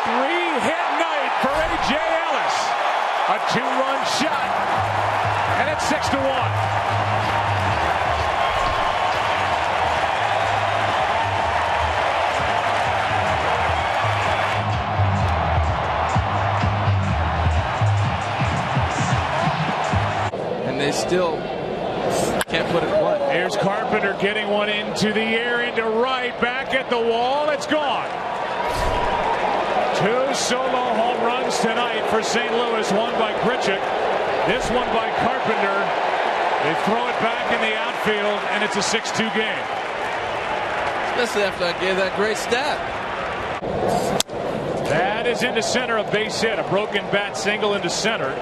three-hit night for A.J. Ellis. A two-run shot, and it's 6-1. They still can't put it away. Here's Carpenter getting one into the air, into right, back at the wall. It's gone. Two solo home runs tonight for St. Louis. One by Grichuk, this one by Carpenter. They throw it back in the outfield, and it's a 6-2 game. Especially after I gave that great stat. That is into center, a base hit, a broken bat single into center.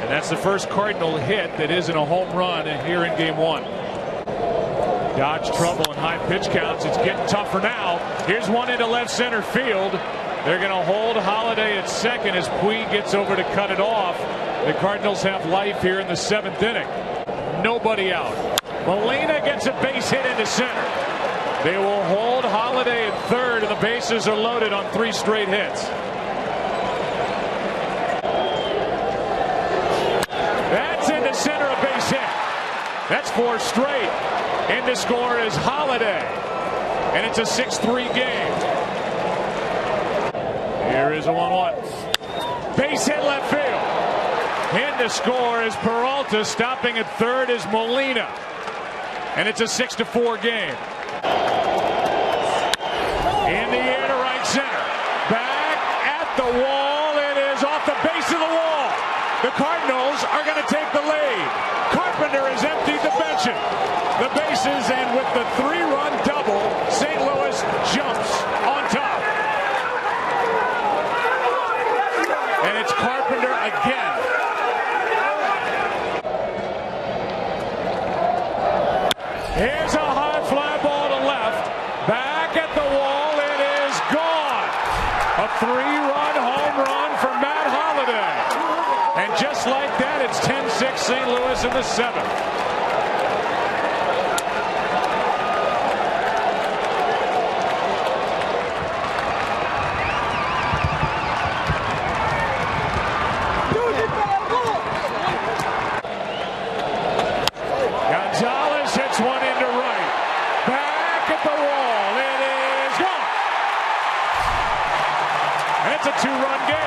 And that's the first Cardinal hit that isn't a home run here in game one. Dodge trouble and high pitch counts. It's getting tougher now. Here's one into left center field. They're going to hold Holiday at second as Puig gets over to cut it off. The Cardinals have life here in the seventh inning. Nobody out. Molina gets a base hit into center. They will hold Holiday at third, and the bases are loaded on 3 straight hits. That's into center, a base hit. That's 4 straight. In to score is Holiday. And it's a 6-3 game. Here is a 1-1. Base hit left field. In to score is Peralta. Stopping at third is Molina. And it's a 6-4 game. In the air to right center. Back at the wall. It is off the base of the wall. The Cardinals are going to take the lead. Carpenter has emptied the benches, the bases, and with the 3-run double, St. Louis jumps on top. And it's Carpenter again. Here's a high fly ball to left. Back at the wall. It is gone. A 3-run home run for Matt Holiday. And just like that, it's 10-6 St. Louis in the 7th. Gonzalez hits one into right. Back at the wall. It is gone. And it's a 2-run game.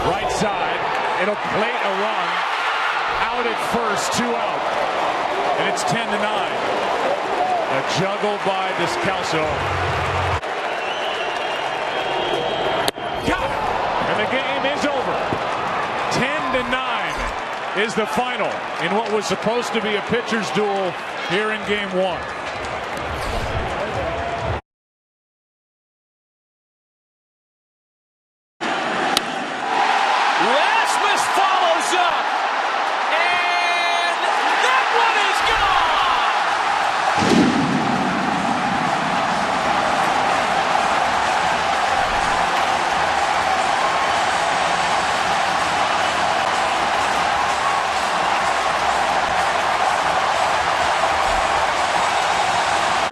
Right side, it'll plate a run. Out at first, 2 out. And it's 10-9. A juggle by Descalso. Got it! And the game is over. 10-9 is the final in what was supposed to be a pitcher's duel here in game one.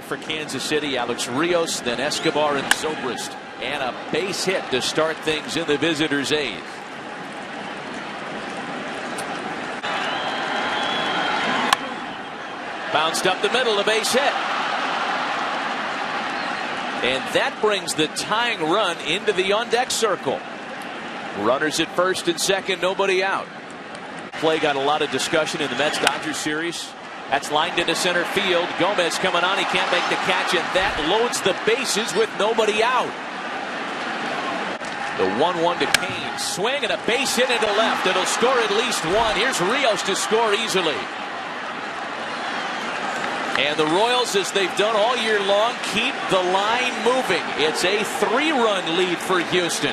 For Kansas City, Alex Rios, then Escobar and Zobrist, and a base hit to start things in the visitors' 8th. Bounced up the middle, a base hit. And that brings the tying run into the on-deck circle. Runners at first and second, nobody out. Play got a lot of discussion in the Mets-Dodgers series. That's lined into center field. Gomez coming on. He can't make the catch, and that loads the bases with nobody out. The 1-1 to Kane. Swing and a base hit into left. It'll score at least one. Here's Rios to score easily. And the Royals, as they've done all year long, keep the line moving. It's a 3-run lead for Houston.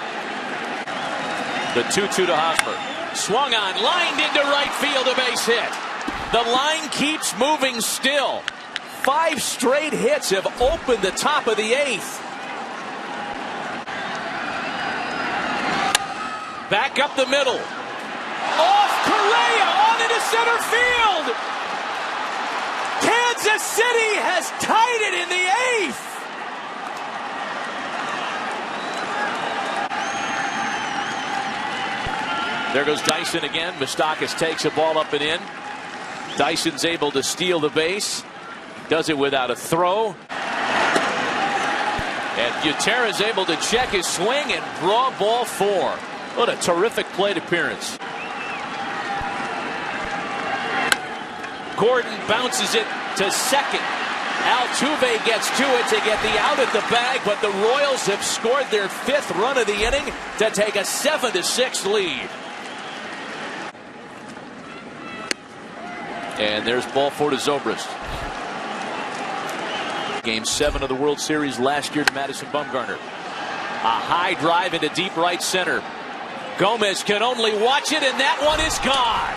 The 2-2 to Hosmer. Swung on, lined into right field, a base hit. The line keeps moving still. 5 straight hits have opened the top of the 8th. Back up the middle. Off Correa on into center field. Kansas City has tied it in the 8th. There goes Dyson again. Moustakas takes a ball up and in. Dyson's able to steal the base. Does it without a throw. And Gutierrez able to check his swing and draw ball 4. What a terrific plate appearance. Gordon bounces it to second. Altuve gets to it to get the out at the bag, but the Royals have scored their 5th run of the inning to take a 7-6 lead. And there's ball 4 to Zobrist. Game 7 of the World Series last year to Madison Bumgarner. A high drive into deep right center. Gomez can only watch it, and that one is gone.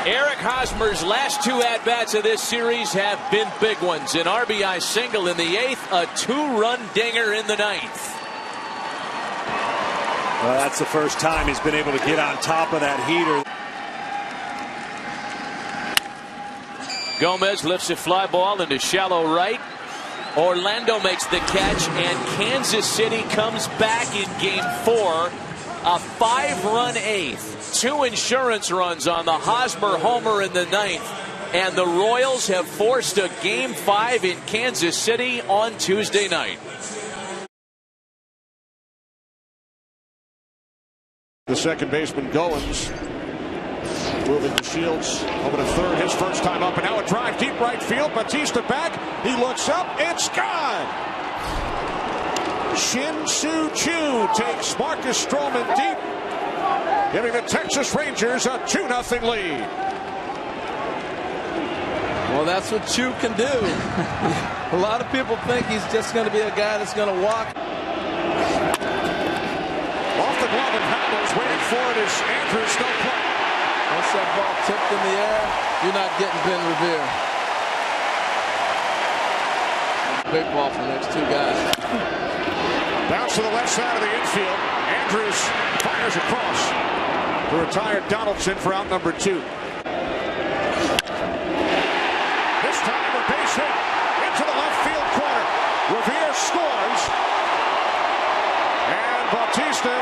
Eric Hosmer's last 2 at-bats of this series have been big ones. An RBI single in the 8th, a 2-run dinger in the 9th. Well, that's the first time he's been able to get on top of that heater. Gomez lifts a fly ball into shallow right. Orlando makes the catch, and Kansas City comes back in game 4. A 5-run 8th. 2 insurance runs on the Hosmer homer in the 9th. And the Royals have forced a game 5 in Kansas City on Tuesday night. The second baseman Goins moving to Shields over to third, his first time up, and now a drive deep right field. Bautista back, he looks up, it's gone. Shin-Soo Choo takes Marcus Stroman deep, giving the Texas Rangers a 2-0 lead. Well, that's what Choo can do. A lot of people think he's just going to be a guy that's going to walk. Off the glove and handles, waiting for it is Andrews, no play. Once that ball tipped in the air, you're not getting Ben Revere. Big ball for the next 2 guys. Bounce to the left side of the infield. Andrews fires across. The retired Donaldson for out number 2. This time a base hit into the left field corner. Revere scores. And Bautista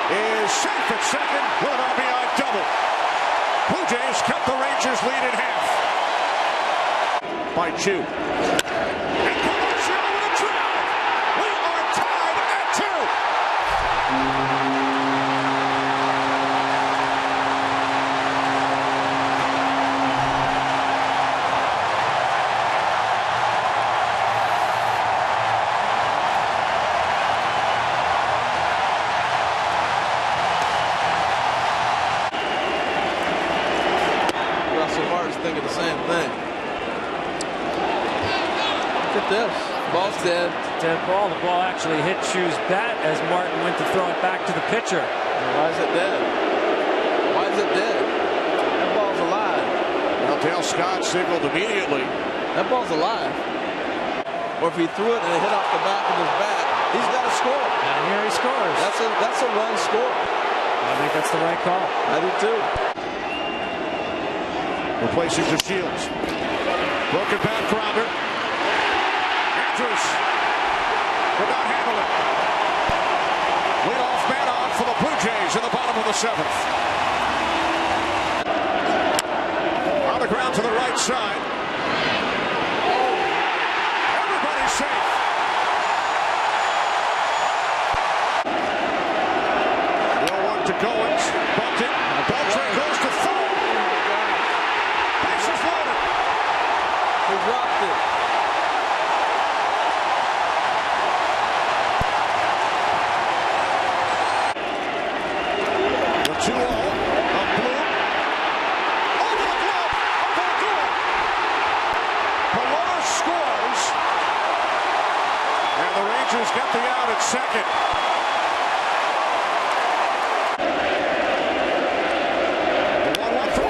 is safe at second with an RBI double. Blue Jays cut the Rangers lead in half. By Choo. And Palacio with a drive. We are tied at 2. Thinking the same thing. Look at this. Ball's dead. Dead ball. The ball actually hit Choo's bat as Martin went to throw it back to the pitcher. Why is it dead? Why is it dead? That ball's alive. Well, Dale Scott signaled immediately. That ball's alive. Or if he threw it and it hit off the back of his bat, he's got to score. And here he scores. That's a run score. I think that's the right call. I do too. Replacing the Shields. Broken back grounder. Andrews could not handle it. Leadoff man on for the Blue Jays in the bottom of the 7th. On the ground to the right side. Everybody's safe. The 0-1 to Goins. Bumped it. Beltran goes to third. Bases loaded. He dropped it. The 2-0 of Bloom. Over the glove of Verdura. Paloma scores. And the Rangers get the out at second. The 1-1 for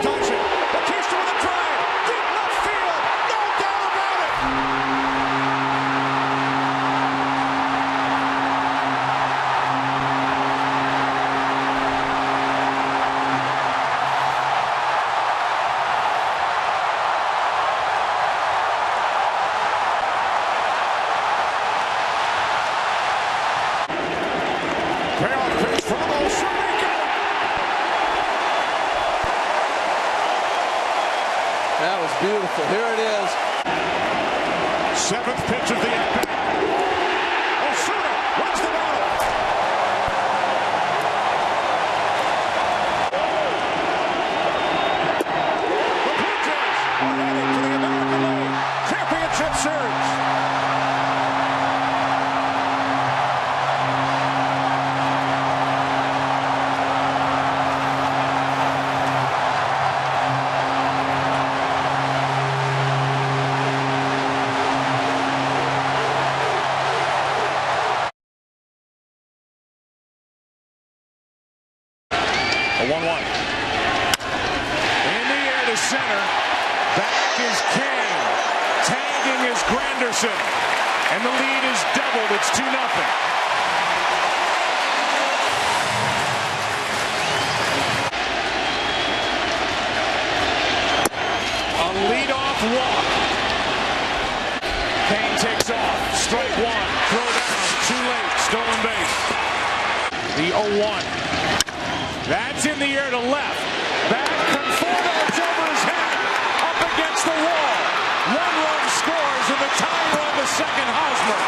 That was beautiful. Here it is. Seventh pitch of the at-bat. Osuna runs the ball. The Blue Jays are heading to the American League Championship Series. A 1-1. In the air to center. Back is Kane. Tagging is Granderson. And the lead is doubled. It's 2-0. A leadoff walk. Kane takes off. Strike one. Throw down. Too late. Stolen base. The 0-1. That's in the air to left. Back, Conforto's over his head. Up against the wall. 1 run scores in the tying run to second, Hosmer.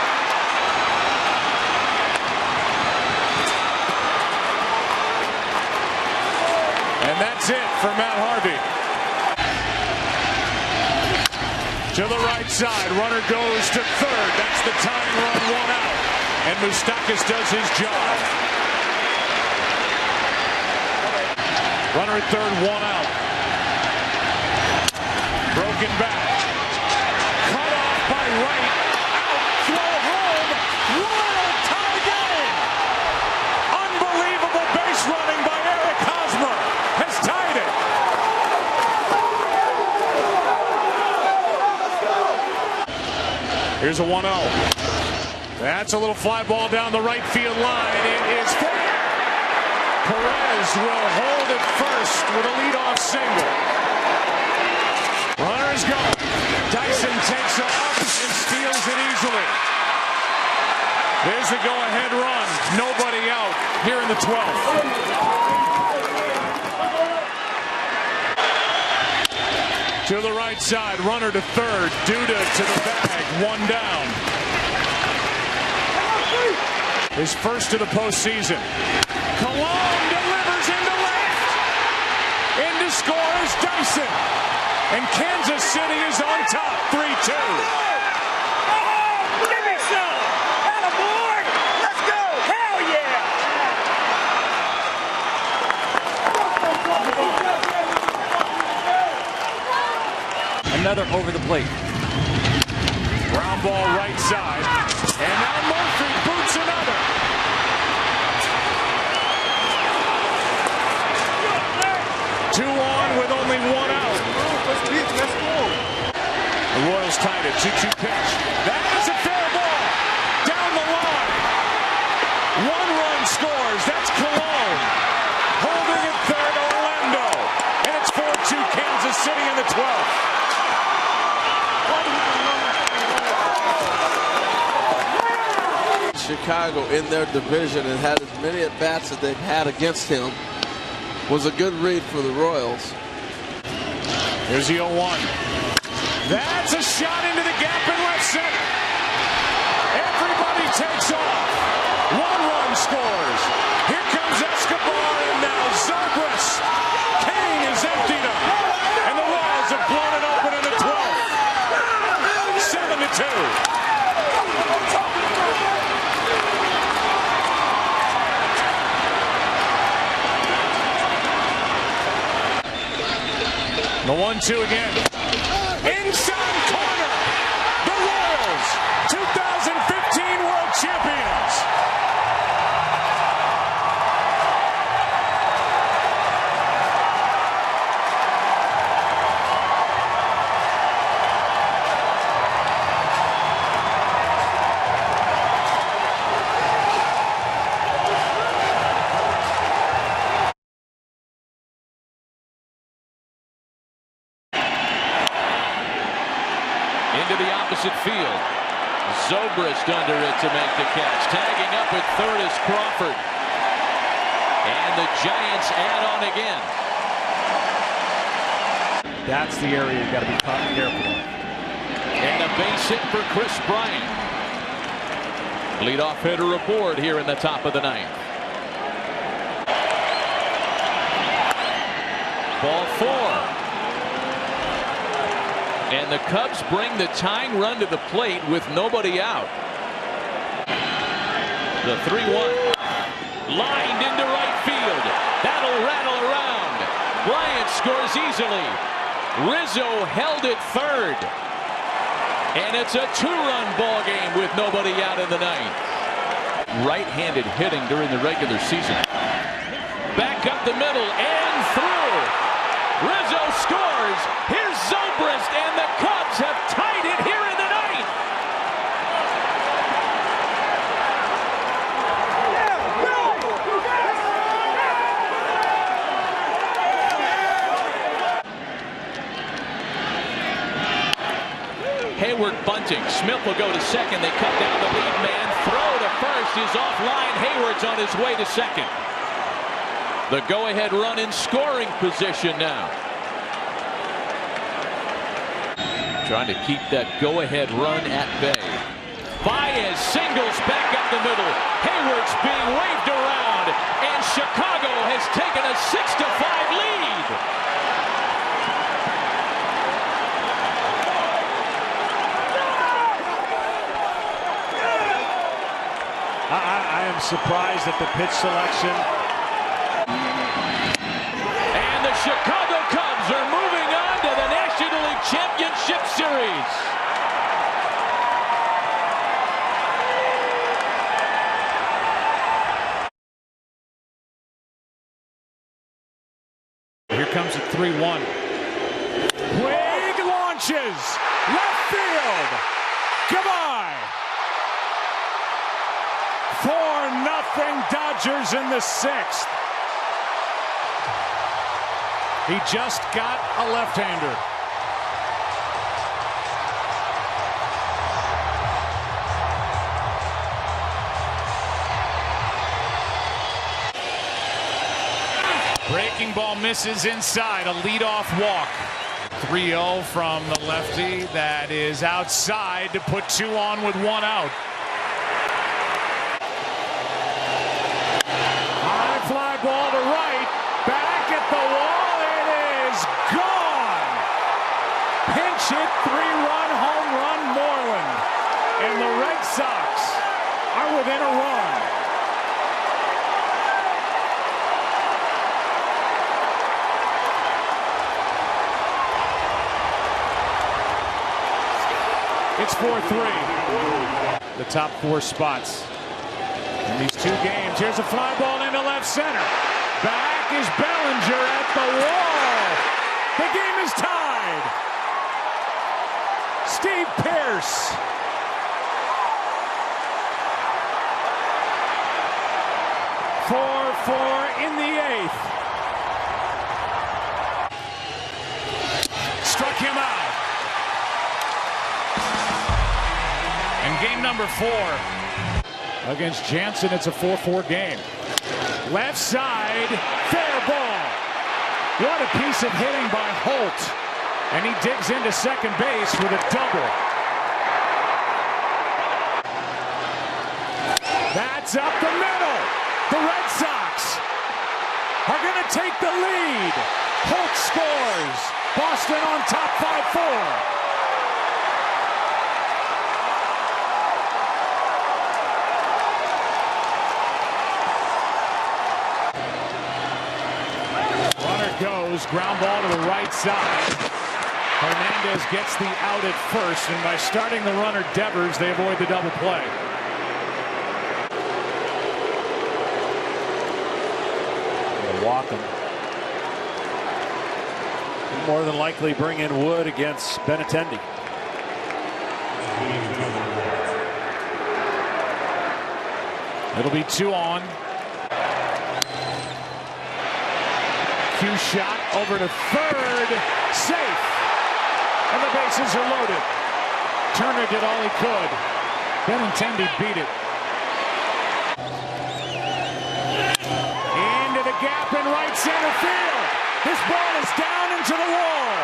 And that's it for Matt Harvey. To the right side. Runner goes to third. That's the tying run, 1 out. And Moustakas does his job. Runner at third, 1 out. Broken back. Cut off by right. Out, throw home. Royal tie game. Unbelievable base running by Eric Hosmer has tied it. Here's a 1-0. That's a little fly ball down the right field line. It is fair. Perez will hold it first with a leadoff single. Runners go. Dyson takes off and steals it easily. There's the go-ahead run. Nobody out here in the 12th. To the right side, runner to third. Duda to the bag, 1 down. His first of the postseason. Cologne delivers into left. Into scores Dyson. And Kansas City is on top, 3-2. Give me some. Attaboy. Let's go. Hell yeah. Another over the plate. Ground ball right side. And now Murphy boots another. Two on with only 1 out. The Royals tied it. 2-2 pitch. That is a fair ball. Down the line. 1 run scores. That's Cologne. Holding at third, Orlando. And it's 4-2 Kansas City in the 12th. Chicago in their division and had as many at-bats that they've had against him. Was a good read for the Royals. Here's the 0-1. That's a shot into the gap in left center. Everybody takes off. 1 run scores. Here comes Escobar and now Zobrist. Kane is emptied up. And the Royals have blown it open in the 12th. 7-2. The 1-2 again. Inside corner. The Royals, 2015 World Champions. Into the opposite field. Zobrist under it to make the catch. Tagging up at third is Crawford. And the Giants add on again. That's the area you got to be careful of. And a base hit for Chris Bryant. Leadoff hitter aboard here in the top of the ninth. Ball 4. And the Cubs bring the tying run to the plate with nobody out. The 3-1. Lined into right field. That'll rattle around. Bryant scores easily. Rizzo held it third. And it's a 2-run ball game with nobody out in the ninth. Right-handed hitting during the regular season. Back up the middle and through. Rizzo scores. Here's Zobrist, and the Cubs have tied it here in the ninth. Hayward bunting. Smith will go to second. They cut down the lead man. Throw to first is offline. Hayward's on his way to second. The go-ahead run in scoring position now. Trying to keep that go-ahead run at bay. Baez singles back up the middle. Hayward's being waved around, and Chicago has taken a 6-5 lead. I am surprised at the pitch selection. And the Chicago Cubs are moving on to the National League Championship Series. Here comes a 3-1. Puig launches. Left field. Goodbye. 4-0 Dodgers in the 6th. He just got a left-hander. Breaking ball misses inside, a leadoff walk. 3-0 from the lefty. That is outside to put 2 on with 1 out. High fly ball to right. Back at the wall. It is gone. Pinch hit 3-run home run Moreland. And the Red Sox are within a run. It's 4-3. The top 4 spots in these 2 games. Here's a fly ball into left center. Back is Bellinger at the wall. The game is tied. Steve Pearce. Four in the 8th. Struck him out. And game number 4 against Jansen, it's a 4-4 game. Left side, fair ball. What a piece of hitting by Holt. And he digs into second base with a double. That's up the middle. The Red Sox are going to take the lead. Holt scores. Boston on top 5-4. Goes ground ball to the right side. Hernandez gets the out at first, and by starting the runner Devers, they avoid the double play. They'll walk him. More than likely bring in Wood against Benintendi. It'll be 2 on. Q shot over to third, safe, and the bases are loaded. Turner did all he could. Benintendi beat it. Into the gap in right center field. This ball is down into the wall.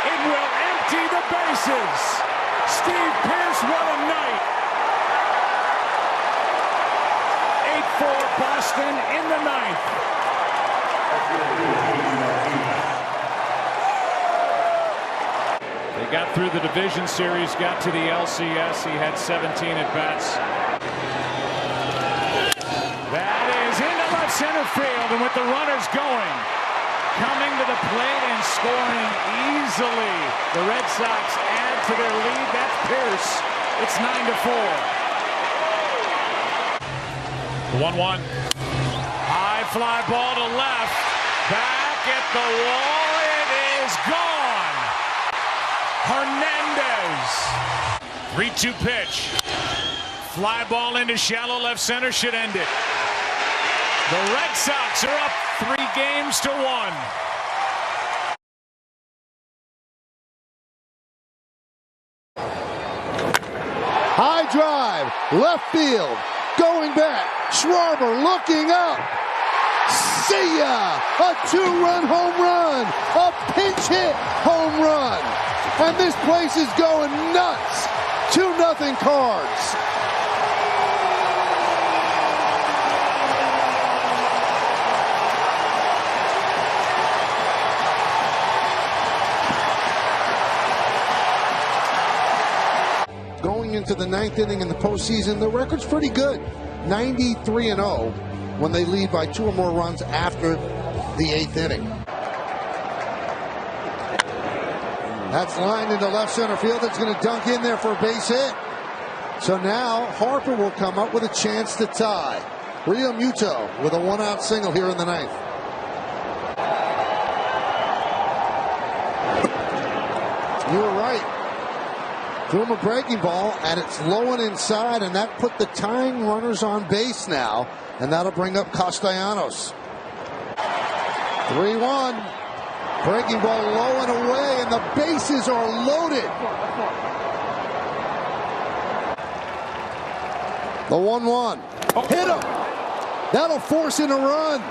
It will empty the bases. Steve Pearce, what a night. 8-4 Boston in the ninth. They got through the division series, got to the LCS. He had 17 at-bats. That is into left center field, and with the runners going, coming to the plate and scoring easily. The Red Sox add to their lead. That's Pearce. It's 9-4. 1-1. High fly ball to left. Back at the wall. It is gone. Hernandez. 3-2 pitch. Fly ball into shallow left center should end it. The Red Sox are up 3-1. High drive, left field, going back. Schwarber looking up. See ya! A 2-run home run, a pinch hit home run, and this place is going nuts. 2-0 Cards. Going into the ninth inning in the postseason, the record's pretty good. 93-0 when they lead by 2 or more runs after the 8th inning. That's lined into left center field. It's going to dunk in there for a base hit. So now Harper will come up with a chance to tie. Real Muto with a 1-out single here in the ninth. You were right. Threw him a breaking ball, and it's low and inside, and that put the tying runners on base now, and that'll bring up Castellanos. 3-1. Breaking ball low and away, and the bases are loaded. The 1-1. Hit him. That'll force in a run.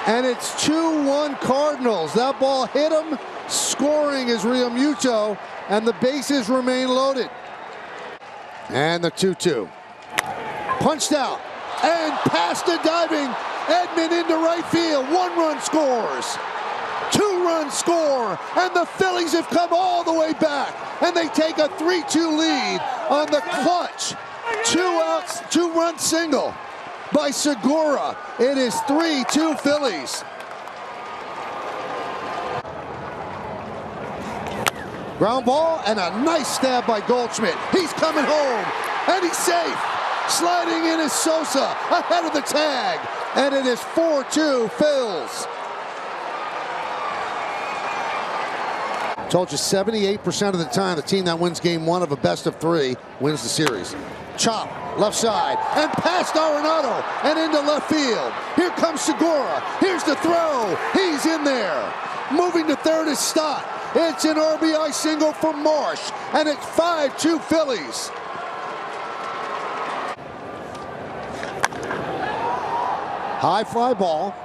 And it's 2-1 Cardinals. That ball hit him. Scoring is Real Muto, and the bases remain loaded. And the 2-2. Punched out and past the diving Edman into right field. 1-run scores. 2-run score, and the Phillies have come all the way back, and they take a 3-2 lead on the clutch 2-run single by Segura. It is 3-2 Phillies. Ground ball and a nice stab by Goldschmidt. He's coming home, and he's safe. Sliding in is Sosa ahead of the tag, and it is 4-2 Phils. Told you 78% of the time the team that wins game 1 of a best of 3 wins the series. Chop, left side, and past Arenado, and into left field. Here comes Segura. Here's the throw. He's in there. Moving to third is Stott. It's an RBI single for Marsh, and it's 5-2 Phillies. High fly ball.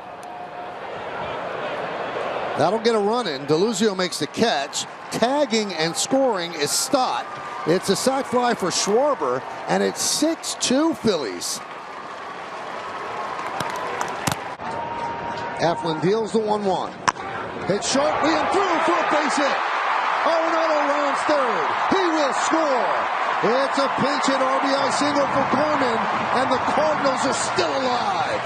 That'll get a run in. DeLuzio makes the catch. Tagging and scoring is Stott. It's a sac fly for Schwarber, and it's 6-2 Phillies. Eflin deals the 1-1. Hit sharply and through for a base hit. Arenado rounds third. He will score. It's a pinch hit RBI single for Gorman, and the Cardinals are still alive.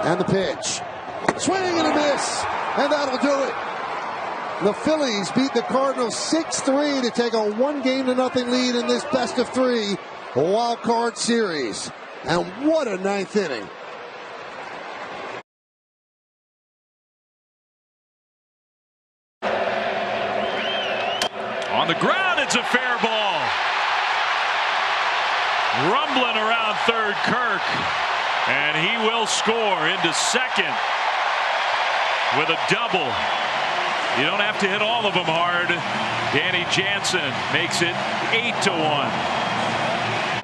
And the pitch. Swing and a miss, and that'll do it. The Phillies beat the Cardinals 6-3 to take a 1-0 lead in this best of 3 wild card series. And what a ninth inning. On the ground, it's a fair ball. Rumbling around third, Kirk. And he will score into second with a double. You don't have to hit all of them hard. Danny Jansen makes it 8-1.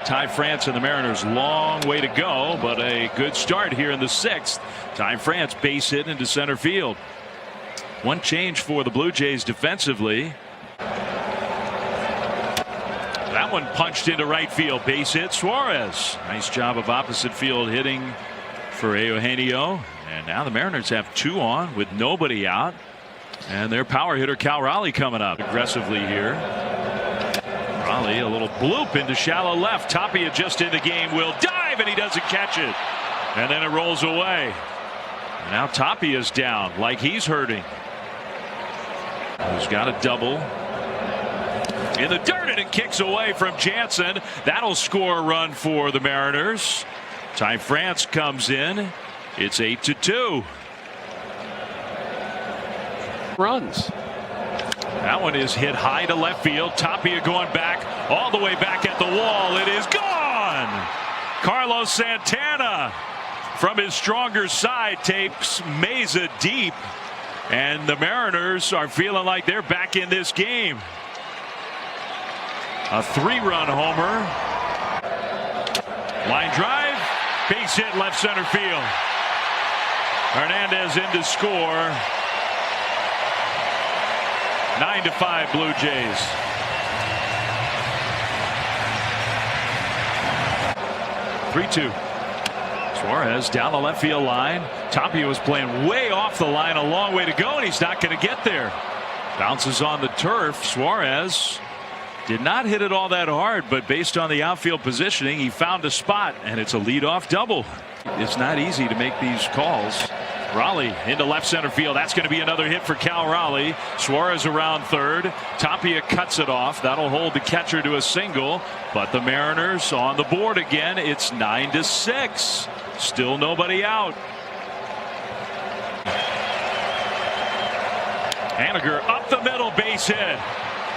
Ty France and the Mariners, long way to go, but a good start here in the 6th. Ty France base hit into center field. One change for the Blue Jays defensively. That one punched into right field, base hit. Suarez, nice job of opposite field hitting for Eugenio. And now the Mariners have 2 on with nobody out, and their power hitter Cal Raleigh coming up aggressively here. Raleigh, a little bloop into shallow left. Tapia just in the game, will dive, and he doesn't catch it, and then it rolls away. And now Tapia's down like he's hurting. He's got a double in the dirt, and it kicks away from Jansen. That'll score a run for the Mariners. Ty France comes in. It's 8-2. Runs. That one is hit high to left field. Tapia going back, all the way back at the wall. It is gone. Carlos Santana from his stronger side takes Meza deep, and the Mariners are feeling like they're back in this game. A 3-run homer. Line drive, base hit left center field. Hernandez in to score. 9-5 Blue Jays. (3-2). Suarez down the left field line. Tapia was playing way off the line, a long way to go, and he's not going to get there. Bounces on the turf. Suarez did not hit it all that hard, but based on the outfield positioning, he found a spot, and it's a leadoff double. It's not easy to make these calls. Raleigh into left center field. That's going to be another hit for Cal Raleigh. Suarez around third. Tapia cuts it off. That'll hold the catcher to a single, but the Mariners on the board again. It's 9-6. Still nobody out. Haniger up the middle, base hit.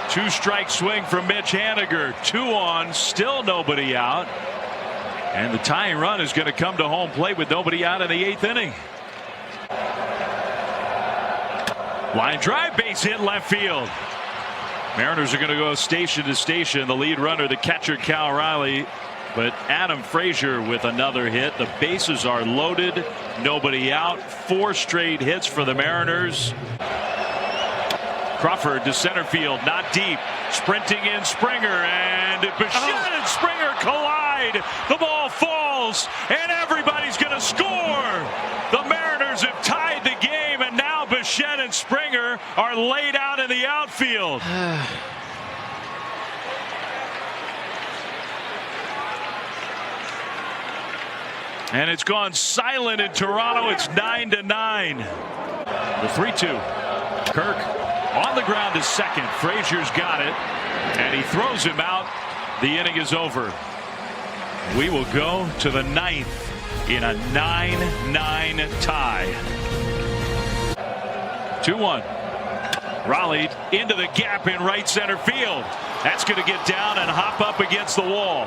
2-strike swing from Mitch Haniger. 2 on, still nobody out. And the tying run is going to come to home plate with nobody out in the 8th inning. Line drive, base hit left field. Mariners are going to go station to station. The lead runner, the catcher Cal Raleigh, but Adam Frazier with another hit. The bases are loaded, nobody out. 4 straight hits for the Mariners. Crawford to center field, not deep. Sprinting in Springer, and Bichette and Springer collide. The ball falls, and everybody's going to score. The Mariners have tied the game, and now Bichette and Springer are laid out in the outfield. And it's gone silent in Toronto. It's 9-9. The 3-2. Kirk on the ground to second. Frazier's got it, and he throws him out. The inning is over. We will go to the 9th in a 9-9 tie. 2-1. Raleigh into the gap in right center field. That's going to get down and hop up against the wall.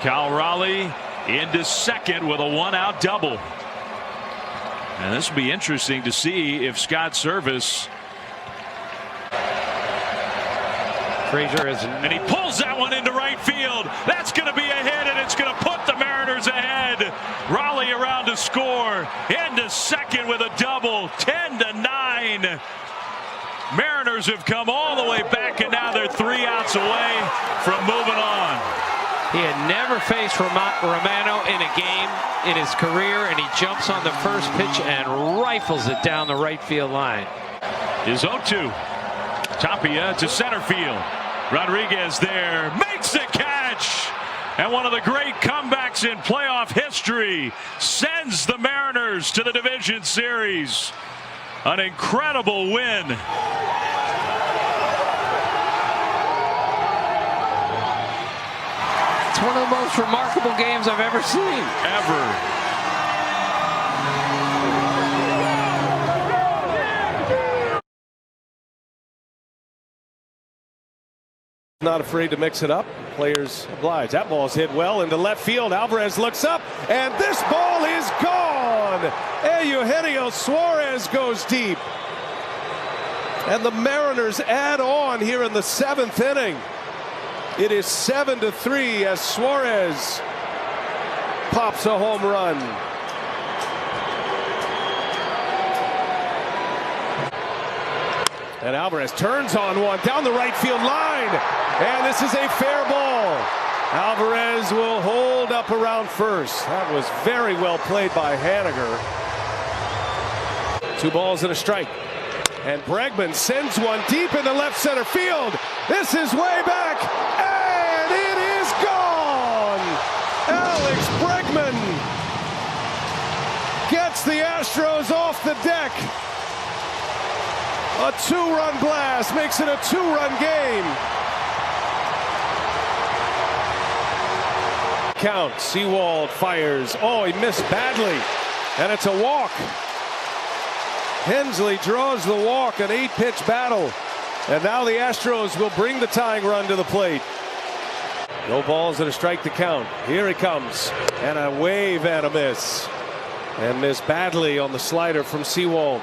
Cal Raleigh into second with a 1-out double. And this will be interesting to see if Scott Service. Frazier is, and he pulls that one into right field. That's going to be a hit, and it's going to put the Mariners ahead. Raleigh around to score. Into second with a double. 10-9. Mariners have come all the way back, and now they're 3 outs away from moving on. he had never faced Romano in a game in his career, and he jumps on the first pitch and rifles it down the right field line. Is 0-2. Tapia to center field. Rodriguez there makes the catch, and one of the great comebacks in playoff history sends the Mariners to the division series. An incredible win. It's one of the most remarkable games I've ever seen. Ever. Not afraid to mix it up. Players oblige. That ball's hit well into left field. Alvarez looks up, and this ball is gone. Eugenio Suarez goes deep. And the Mariners add on here in the 7th inning. It is 7-3 as Suarez pops a home run. And Alvarez turns on one down the right field line. And this is a fair ball. Alvarez will hold up around first. That was very well played by Haniger. 2 balls and a strike. And Bregman sends one deep into left center field. This is way back. And it is gone. Alex Bregman gets the Astros off the deck. A 2-run blast makes it a 2-run game. Count. Sewald fires. Oh, he missed badly. And it's a walk. Hensley draws the walk, an 8-pitch battle. And now the Astros will bring the tying run to the plate. No balls and a strike to count. Here he comes. And a wave and a miss. And missed badly on the slider from Sewald.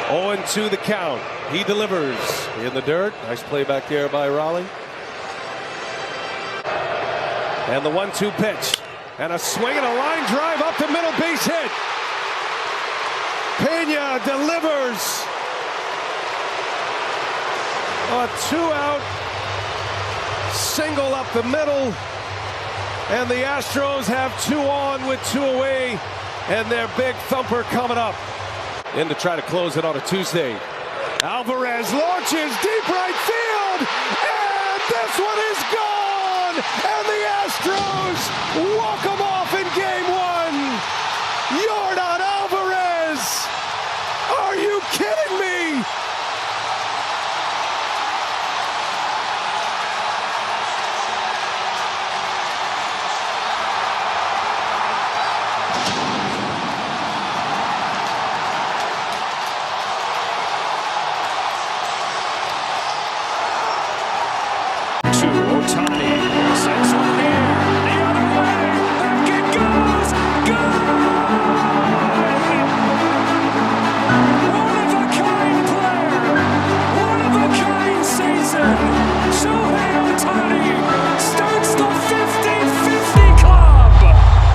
0-2 the count. He delivers in the dirt. Nice play back there by Raleigh. And the 1-2 pitch. And a swing and a line drive up the middle, base hit. Pena delivers. A 2-out single up the middle. And the Astros have 2 on with 2 away. And their big thumper coming up. In to try to close it on a Tuesday. Alvarez launches deep right field. And this one is gone. And the Astros walk them off in game 1. You're not